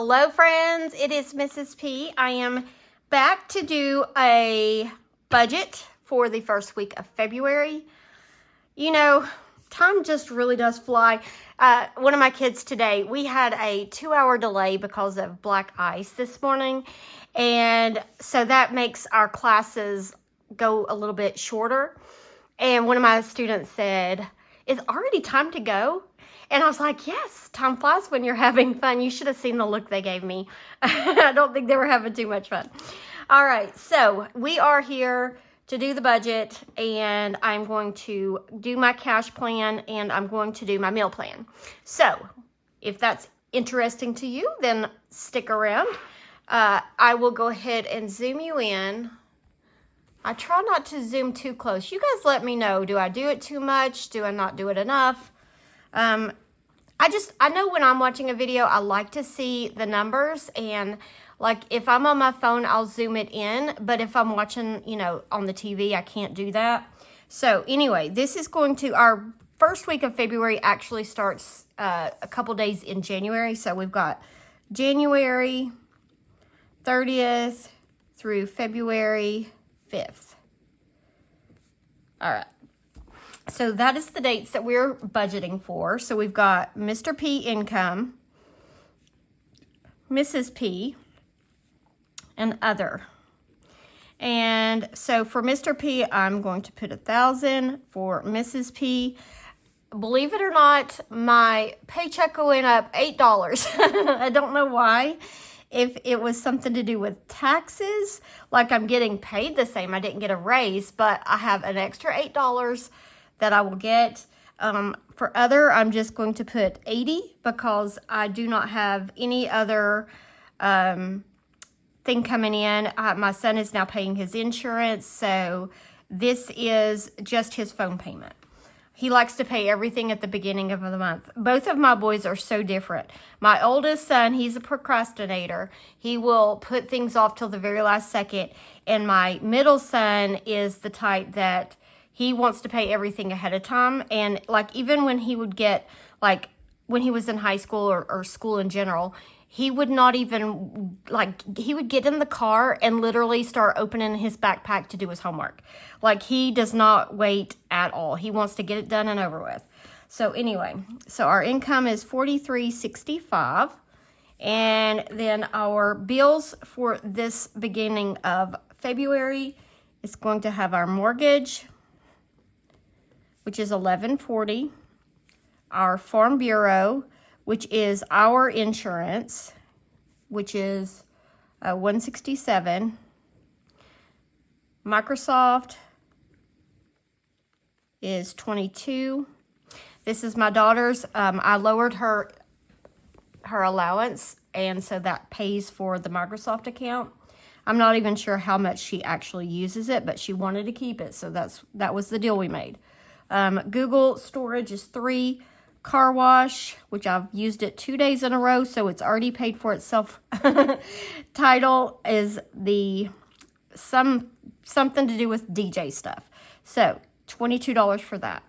Hello friends, it is Mrs. P. I am back to do a budget for the first week of February. You know, time just really does fly. One of my kids today, we had a 2-hour delay because of black ice this morning. And so that makes our classes go a little bit shorter. And one of my students said, "It's already time to go?" And I was like, yes, time flies when you're having fun. You should have seen the look they gave me. I don't think they were having too much fun. All right, so we are here to do the budget, and I'm going to do my cash plan, and I'm going to do my meal plan. So if that's interesting to you, then stick around. I will go ahead and zoom you in. I try not to zoom too close. You guys let me know. Do I do it too much? Do I not do it enough? I know when I'm watching a video, I like to see the numbers, and like if I'm on my phone, I'll zoom it in, but if I'm watching, on the TV, I can't do that. So anyway, this is our first week of February actually starts a couple days in January. So we've got January 30th through February 5th. All right. So that is the dates that we're budgeting for. So we've got Mr. P income, Mrs. P, and other. And so for Mr. P, I'm going to put 1,000. For Mrs. P, believe it or not, my paycheck went up $8. I don't know why. If it was something to do with taxes, like I'm getting paid the same. I didn't get a raise, but I have an extra $8 that I will get. For other, I'm just going to put 80 because I do not have any other thing coming in. My son is now paying his insurance, so this is just his phone payment. He likes to pay everything at the beginning of the month. Both of my boys are so different. My oldest son, he's a procrastinator. He will put things off till the very last second. And my middle son is the type that he wants to pay everything ahead of time. And like even when he would get, like when he was in high school or school in general, he would not even, he would get in the car and literally start opening his backpack to do his homework. Like he does not wait at all. He wants to get it done and over with. So anyway, so our income is $43.65. And then our bills for this beginning of February is going to have our mortgage, which is $11.40, our Farm Bureau, which is our insurance, which is $167, Microsoft is $22. This is my daughter's. I lowered her allowance, and so that pays for the Microsoft account. I'm not even sure how much she actually uses it, but she wanted to keep it, so that was the deal we made. Google storage is $3. Car wash, which I've used it 2 days in a row, so it's already paid for itself. Title is something to do with DJ stuff. So $22 for that.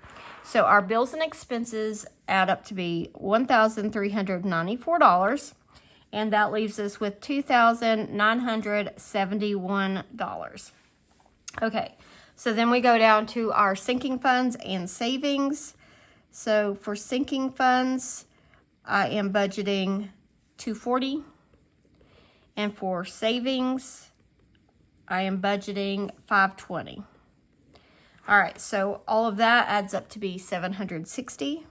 So our bills and expenses add up to be $1,394, and that leaves us with $2,971. Okay. So then we go down to our sinking funds and savings. So for sinking funds, I am budgeting $240. And for savings, I am budgeting $520. All right, so all of that adds up to be $760.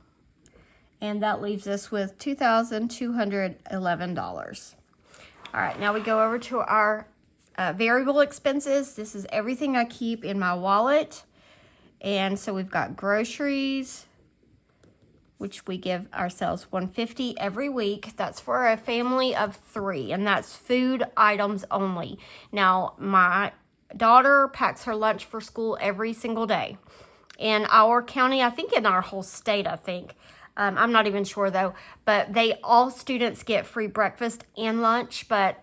And that leaves us with $2,211. All right, now we go over to our variable expenses. This is everything I keep in my wallet. And so we've got groceries, which we give ourselves $150 every week. That's for a family of 3, and that's food items only. Now, my daughter packs her lunch for school every single day. In our county, I think in our whole state, I'm not even sure though, but all students get free breakfast and lunch, but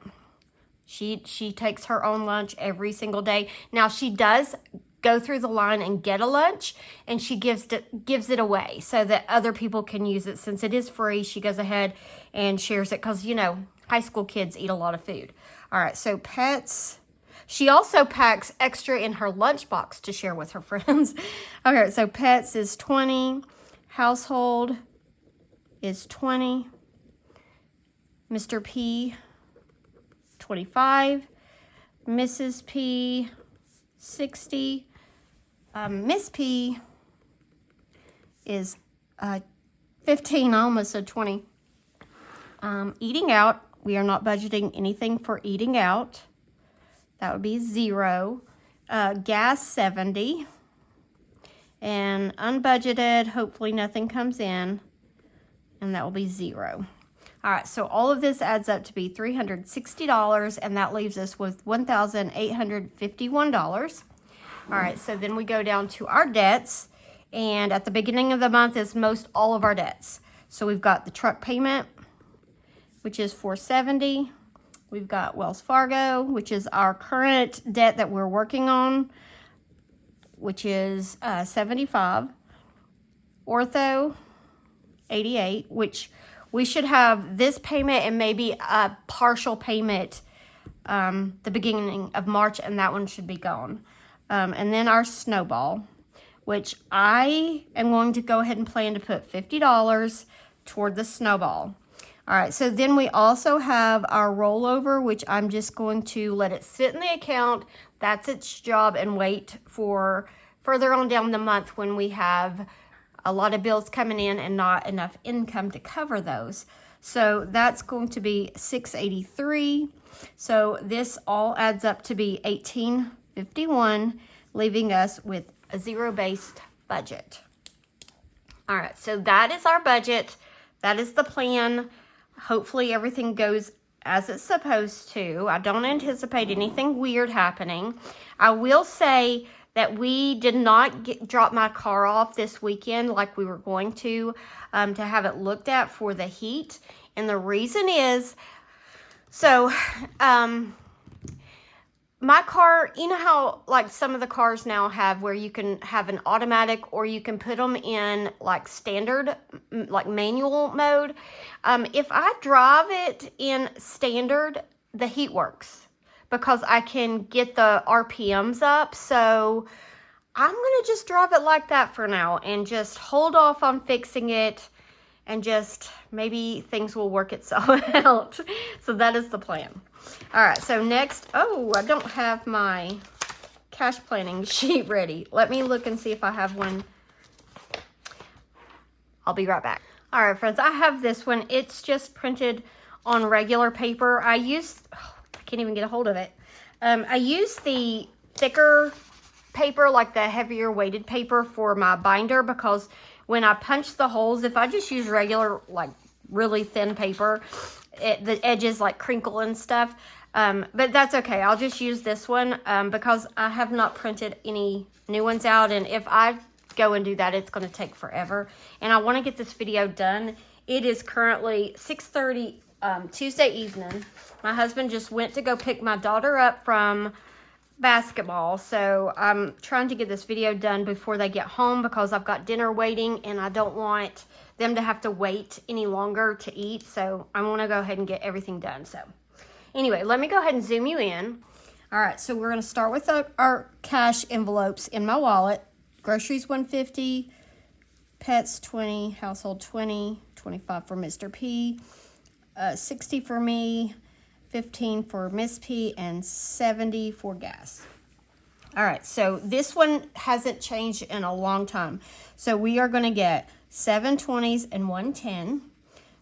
she takes her own lunch every single day. Now, she does go through the line and get a lunch, and she gives it away so that other people can use it. Since it is free, she goes ahead and shares it because, High school kids eat a lot of food. All right, so pets. She also packs extra in her lunchbox to share with her friends. Okay, so pets is 20. Household is 20. Mr. P, 25. Mrs. P, 60. Miss P is 15. I almost said 20. Eating out, we are not budgeting anything for eating out. That would be 0. Gas, 70. And unbudgeted, hopefully nothing comes in. And that will be 0. All right, so all of this adds up to be $360, and that leaves us with $1,851. All right, so then we go down to our debts, and at the beginning of the month is most all of our debts. So we've got the truck payment, which is $470. We've got Wells Fargo, which is our current debt that we're working on, which is $75. Ortho, $88, which we should have this payment and maybe a partial payment the beginning of March, and that one should be gone. And then our snowball, which I am going to go ahead and plan to put $50 toward the snowball. All right, so then we also have our rollover, which I'm just going to let it sit in the account. That's its job, and wait for further on down the month when we have a lot of bills coming in and not enough income to cover those. So that's going to be $683. So this all adds up to be $1,851, leaving us with a zero-based budget. All right, so that is our budget. That is the plan. Hopefully everything goes as it's supposed to. I don't anticipate anything weird happening. I will say that we did not drop my car off this weekend like we were going to have it looked at for the heat. And the reason is, so my car, you know how like some of the cars now have where you can have an automatic or you can put them in like standard, like manual mode. If I drive it in standard, the heat works, because I can get the RPMs up. So I'm going to just drive it like that for now and just hold off on fixing it, and just maybe things will work itself out. So that is the plan. All right, so next, oh, I don't have my cash planning sheet ready. Let me look and see if I have one. I'll be right back. All right, friends, I have this one. It's just printed on regular paper. I can't even get a hold of it. I use the thicker paper, like the heavier weighted paper, for my binder, because when I punch the holes, if I just use regular, like really thin paper, the edges like crinkle and stuff. But that's okay. I'll just use this one because I have not printed any new ones out. And if I go and do that, it's going to take forever. And I want to get this video done. It is currently 6:30 Tuesday evening. My husband just went to go pick my daughter up from basketball, so I'm trying to get this video done before they get home, because I've got dinner waiting and I don't want them to have to wait any longer to eat. So I want to go ahead and get everything done. So anyway, let me go ahead and zoom you in. All right, so we're going to start with our cash envelopes in my wallet. Groceries $150, pets $20, household $20, $25 for Mr. P, $60 for me, $15 for Miss P, and $70 for gas. All right, so this one hasn't changed in a long time. So we are going to get 7 20s and 1 10,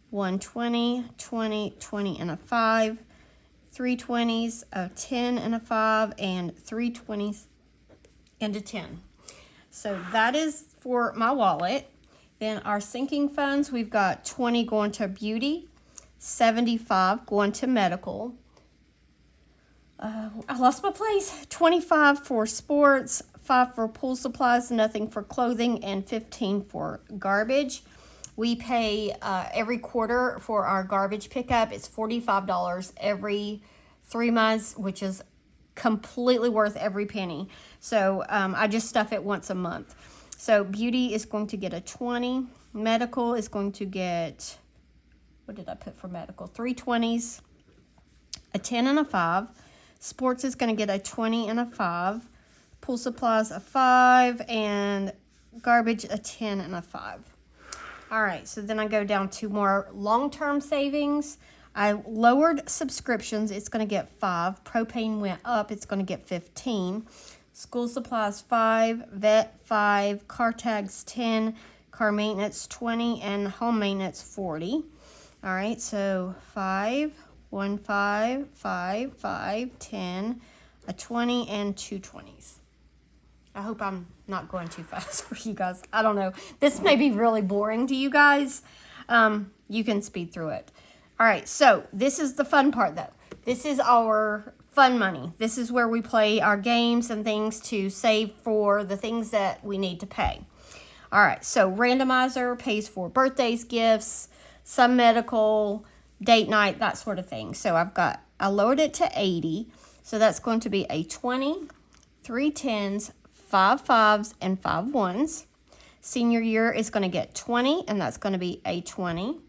1 20, 20, 20 and a 5, 3 20s, a 10 and a 5, and 3 20s and a 10. So that is for my wallet. Then our sinking funds, we've got 20 going to beauty, 75 going to medical. I lost my place. 25 for sports, 5 for pool supplies, nothing for clothing, and 15 for garbage. We pay every quarter for our garbage pickup. It's $45 every 3 months, which is completely worth every penny. So I just stuff it once a month. So beauty is going to get a 20. Medical is going to get, what did I put for medical? 3 20s. a 10 and a 5. Sports is going to get a 20 and a 5. Pool supplies a 5, and garbage a 10 and a 5. All right, so then I go down to more long-term savings. I lowered subscriptions. It's going to get 5. Propane went up. It's going to get 15. School supplies 5. Vet 5. Car tags 10. Car maintenance 20. And home maintenance 40. All right, so 5, 1, 5, 5, 5, 10, a 20, and 2 20s. I hope I'm not going too fast for you guys. I don't know. This may be really boring to you guys. You can speed through it. All right, so this is the fun part, though. This is our fun money. This is where we play our games and things to save for the things that we need to pay. All right, so randomizer pays for birthdays, gifts, some medical, date night, that sort of thing. So I lowered it to 80. So that's going to be a 20, 3 10s, 5 5s, and 5 1s. Senior year is going to get 20, and that's going to be a 20.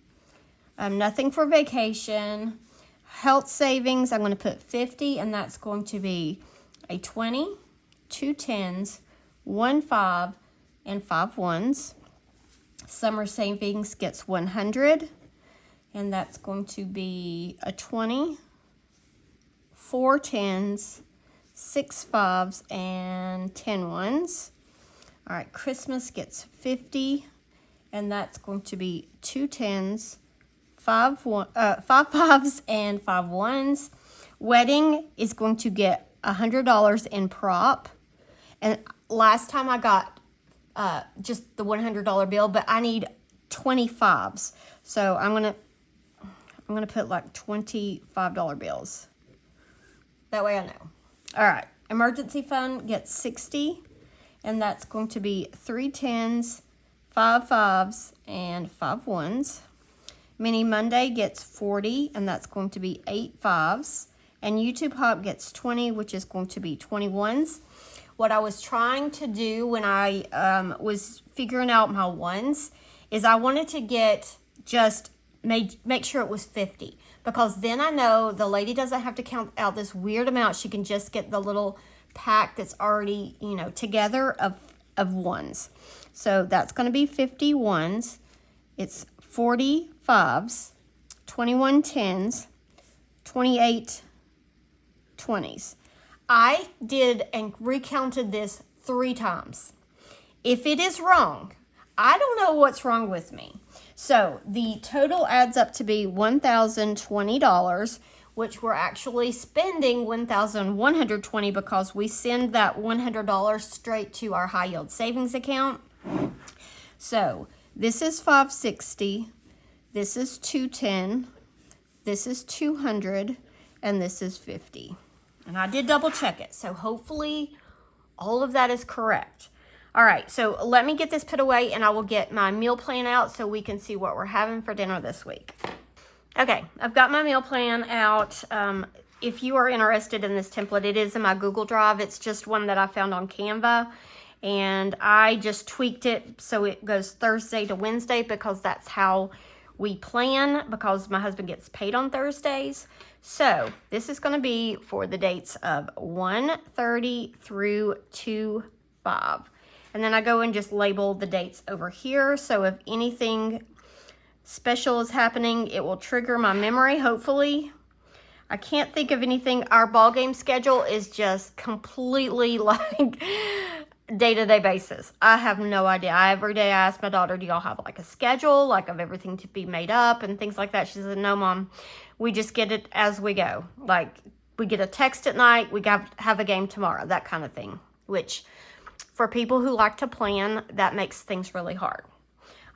Nothing for vacation. Health savings, I'm going to put 50, and that's going to be a 20, 2 10s, 1 5, and 5 1s. Summer savings gets 100, and that's going to be a 20, 4 10s, 6 5s, and 10 1s. All right, Christmas gets 50, and that's going to be 2 10s, 5 5s, and 5 1s. Wedding is going to get $100 in prop. And last time I got just the $100 bill, but I need 25s. So I'm gonna put like $25 bills. That way I know. All right, emergency fund gets 60, and that's going to be 3 10s, 5 5s, and 5 1s. Mini Monday gets 40, and that's going to be 8 5s. And YouTube Hop gets 20, which is going to be 21s. What I was trying to do when I was figuring out my ones is I wanted to get make sure it was 50, because then I know the lady doesn't have to count out this weird amount. She can just get the little pack that's already, together of ones. So that's going to be 50 ones. It's 40 5s, 21 10s, 28 20s. I did and recounted this 3 times. If it is wrong, I don't know what's wrong with me. So the total adds up to be $1,020, which we're actually spending $1,120 because we send that $100 straight to our high yield savings account. So this is 560, this is 210, this is 200, and this is 50. And I did double check it, so hopefully all of that is correct. All right, so let me get this put away, and I will get my meal plan out so we can see what we're having for dinner this week. Okay, I've got my meal plan out. If you are interested in this template, it is in my Google Drive. It's just one that I found on Canva, and I just tweaked it so it goes Thursday to Wednesday because that's how we plan, because my husband gets paid on Thursdays. So this is going to be for the dates of 1/30 through 2/5. And then I go and just label the dates over here. So if anything special is happening, it will trigger my memory, hopefully. I can't think of anything. Our ball game schedule is just completely like day-to-day basis. I have no idea. Every day I ask my daughter, do y'all have like a schedule, like of everything to be made up and things like that? She said, no, Mom, we just get it as we go. Like we get a text at night, we have a game tomorrow, that kind of thing, which for people who like to plan, that makes things really hard.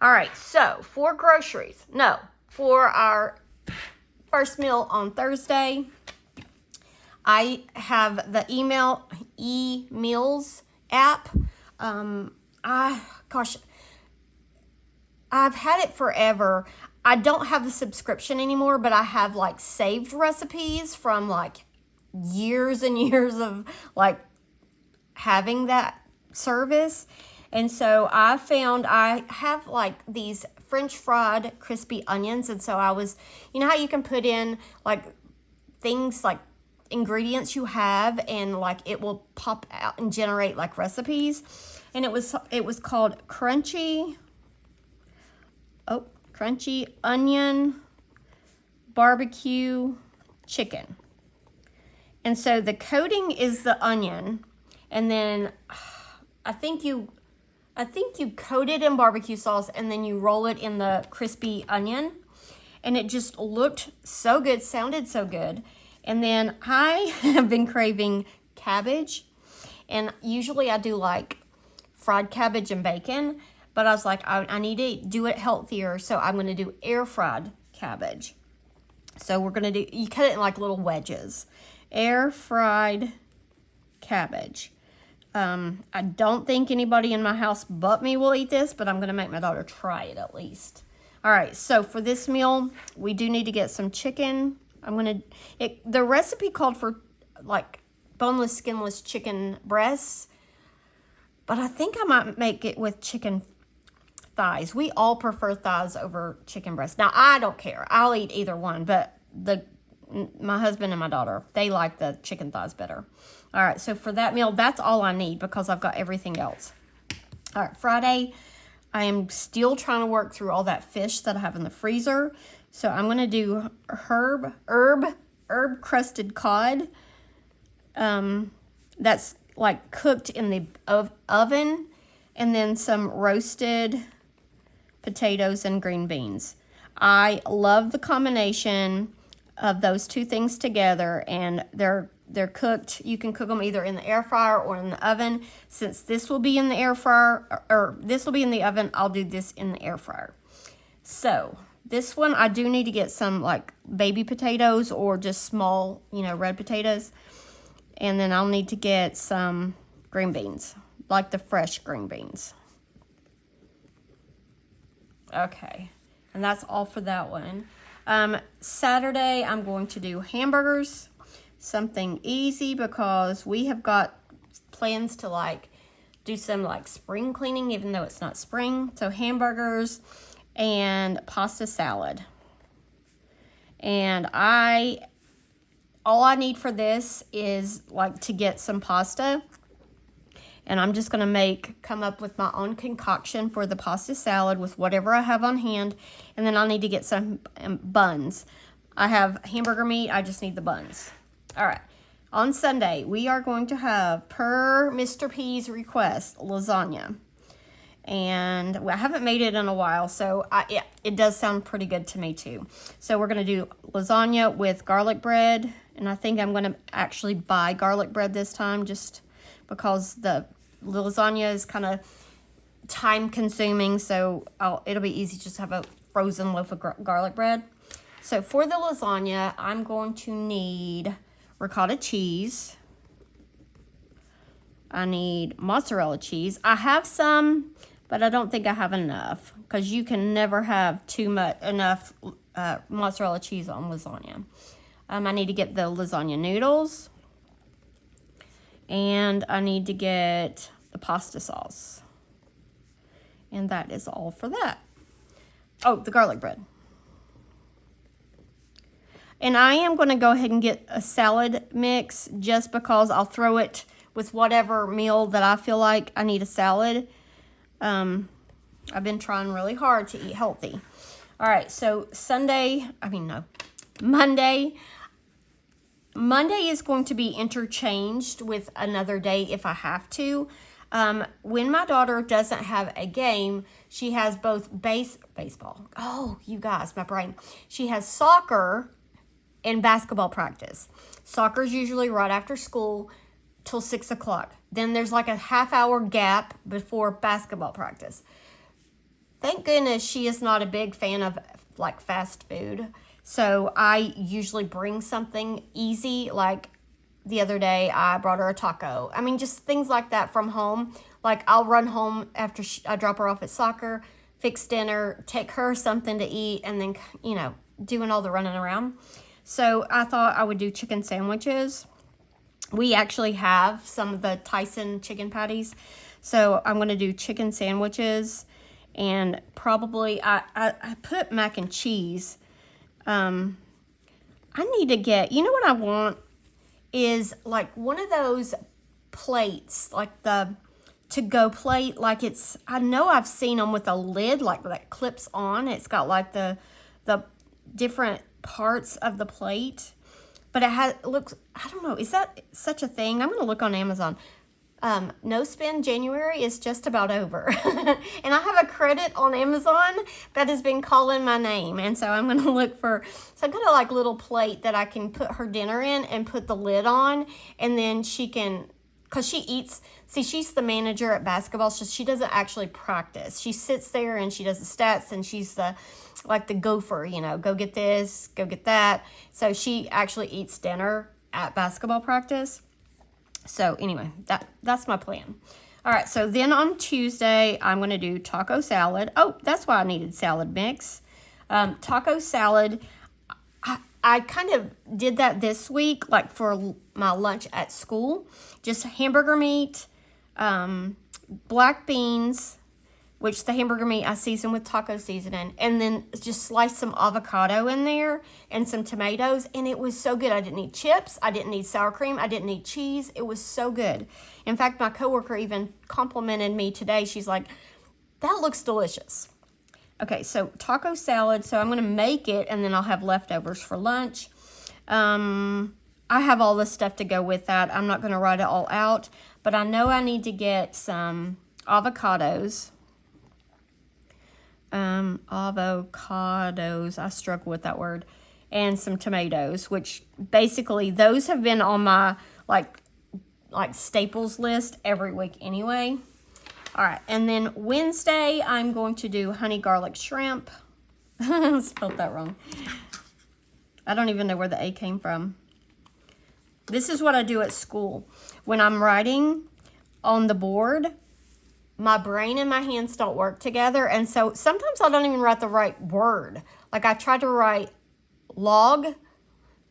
All right, so for groceries, for our first meal on Thursday, I have the e-meals app. I've had it forever. I don't have the subscription anymore, but I have like saved recipes from like years and years of like having that service. And so I found I have like these French fried crispy onions. And so I was, you know how you can put in like things like ingredients you have, and like it will pop out and generate like recipes. And it was called crunchy onion barbecue chicken. And so the coating is the onion, and then I think you coat it in barbecue sauce, and then you roll it in the crispy onion. And it just looked so good, sounded so good. And then I have been craving cabbage. And usually I do like fried cabbage and bacon. But I was like, I need to do it healthier. So I'm going to do air fried cabbage. So we're going to do, you cut it in like little wedges. Air fried cabbage. I don't think anybody in my house but me will eat this, but I'm going to make my daughter try it at least. All right, so for this meal, we do need to get some chicken. The recipe called for like boneless, skinless chicken breasts, but I think I might make it with chicken thighs. We all prefer thighs over chicken breasts. Now, I don't care. I'll eat either one, but my husband and my daughter, they like the chicken thighs better. All right, so for that meal, that's all I need because I've got everything else. All right, Friday, I am still trying to work through all that fish that I have in the freezer. So I'm going to do herb crusted cod. That's like cooked in the oven, and then some roasted potatoes and green beans. I love the combination of those two things together, and they're cooked. You can cook them either in the air fryer or in the oven. Since this will be in the air fryer, or this will be in the oven, I'll do this in the air fryer. So this one, I do need to get some like baby potatoes or just small, red potatoes. And then I'll need to get some green beans, like the fresh green beans. Okay, and that's all for that one. Saturday, I'm going to do hamburgers. Something easy because we have got plans to like do some like spring cleaning, even though it's not spring. So hamburgers and pasta salad. And all I need for this is like to get some pasta. And I'm just going to come up with my own concoction for the pasta salad with whatever I have on hand. And then I'll need to get some buns. I have hamburger meat. I just need the buns. All right. On Sunday, we are going to have, per Mr. P's request, lasagna. And I haven't made it in a while, so it does sound pretty good to me too. So we're going to do lasagna with garlic bread. And I think I'm going to actually buy garlic bread this time just because the lasagna is kind of time consuming. So it'll be easy just to have a frozen loaf of garlic bread. So for the lasagna, I'm going to need ricotta cheese. I need mozzarella cheese. I have some, but I don't think I have enough because you can never have enough mozzarella cheese on lasagna. I need to get the lasagna noodles, and I need to get the pasta sauce. And that is all for that. Oh, the garlic bread. And I am going to go ahead and get a salad mix just because I'll throw it with whatever meal that I feel like I need a salad. I've been trying really hard to eat healthy. All right, so Monday. Monday is going to be interchanged with another day if I have to. When my daughter doesn't have a game, she has both baseball. Oh, you guys, my brain. She has soccer and basketball practice. Soccer's usually right after school till 6 o'clock. Then there's like a half-hour gap before basketball practice. Thank goodness she is not a big fan of like fast food. So I usually bring something easy. Like the other day, I brought her a taco. I mean, just things like that from home. Like I'll run home after I drop her off at soccer, fix dinner, take her something to eat, and then, doing all the running around. So I thought I would do chicken sandwiches. We actually have some of the Tyson chicken patties. So I'm going to do chicken sandwiches, and probably I put mac and cheese. I I need to get, you know what I want is like one of those plates, like the to-go plate, like it's, I know I've seen them with a lid like that clips on. It's got like the different parts of the plate, but it looks, I don't know, is that such a thing? I'm going to look on Amazon. No Spend January is just about over. And I have a credit on Amazon that has been calling my name. And so I'm going to look for some kind of like little plate that I can put her dinner in and put the lid on. And then she can, because she eats, see, she's the manager at basketball, so she doesn't actually practice. She sits there and she does the stats, and she's the gopher, you know, go get this, go get that. So she actually eats dinner at basketball practice. So anyway, that's my plan. All right, so then on Tuesday, I'm going to do taco salad. Oh, that's why I needed salad mix. Taco salad, I kind of did that this week, like for my lunch at school. Just hamburger meat, black beans, which the hamburger meat I season with taco seasoning, and then just slice some avocado in there and some tomatoes, and it was so good. I didn't need chips, I didn't need sour cream, I didn't need cheese. It was so good. In fact, my coworker even complimented me today. She's like, that looks delicious. Okay, so taco salad. So I'm going to make it, and then I'll have leftovers for lunch. I have all this stuff to go with that. I'm not going to write it all out, but I know I need to get some avocados. Avocados, I struggle with that word, and some tomatoes, which basically those have been on my like staples list every week anyway. All right, and then Wednesday I'm going to do honey garlic shrimp. I spelled that wrong. I don't even know where the A came from. This is what I do at school. When I'm writing on the board, my brain and my hands don't work together. And so sometimes I don't even write the right word. Like I tried to write log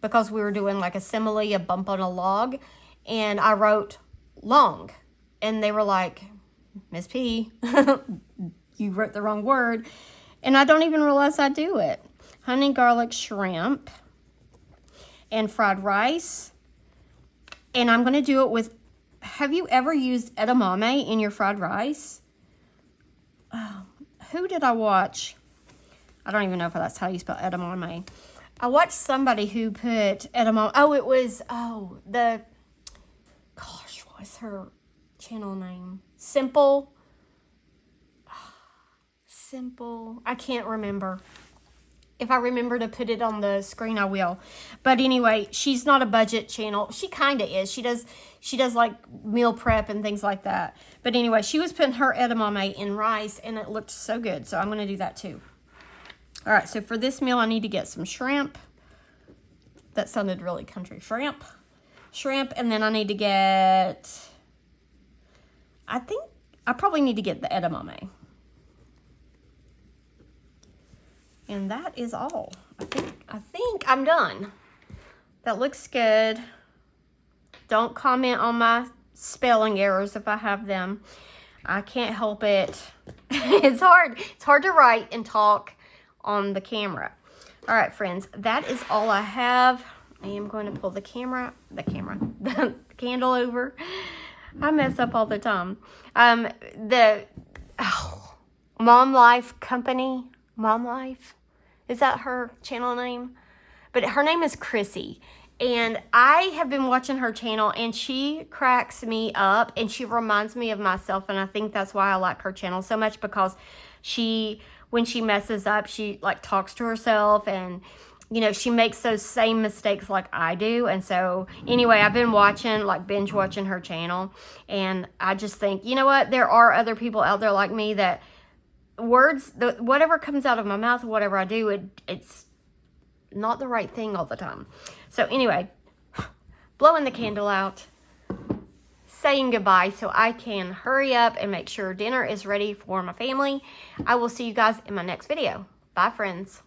because we were doing like a simile, a bump on a log. And I wrote long. And they were like, Miss P, you wrote the wrong word. And I don't even realize I do it. Honey garlic shrimp and fried rice. And I'm going to do it with, have you ever used edamame in your fried rice? Who did I watch? I don't even know if that's how you spell edamame. I watched somebody who put edamame. Oh, it was, what's her channel name? Simple. I can't remember. If I remember to put it on the screen, I will. But anyway, she's not a budget channel. She kind of is. She does like meal prep and things like that. But anyway, she was putting her edamame in rice, and it looked so good. So I'm going to do that too. All right, so for this meal, I need to get some shrimp. That sounded really country. Shrimp, and then I need to get, I think I probably need to get the edamame. And that is all. I think I'm done. That looks good. Don't comment on my spelling errors if I have them. I can't help it. It's hard. It's hard to write and talk on the camera. All right, friends, that is all I have. I am going to pull the candle over. I mess up all the time. Mom Life Company. Mom Life, is that her channel name? But her name is Chrissy, and I have been watching her channel, and she cracks me up, and she reminds me of myself, and I think that's why I like her channel so much, because when she messes up, she like talks to herself, and you know, she makes those same mistakes like I do. And so anyway, I've been binge watching her channel, and I just think, you know what, there are other people out there like me that whatever comes out of my mouth, whatever I do, it's not the right thing all the time. So anyway, blowing the candle out, saying goodbye so I can hurry up and make sure dinner is ready for my family. I will see you guys in my next video. Bye, friends.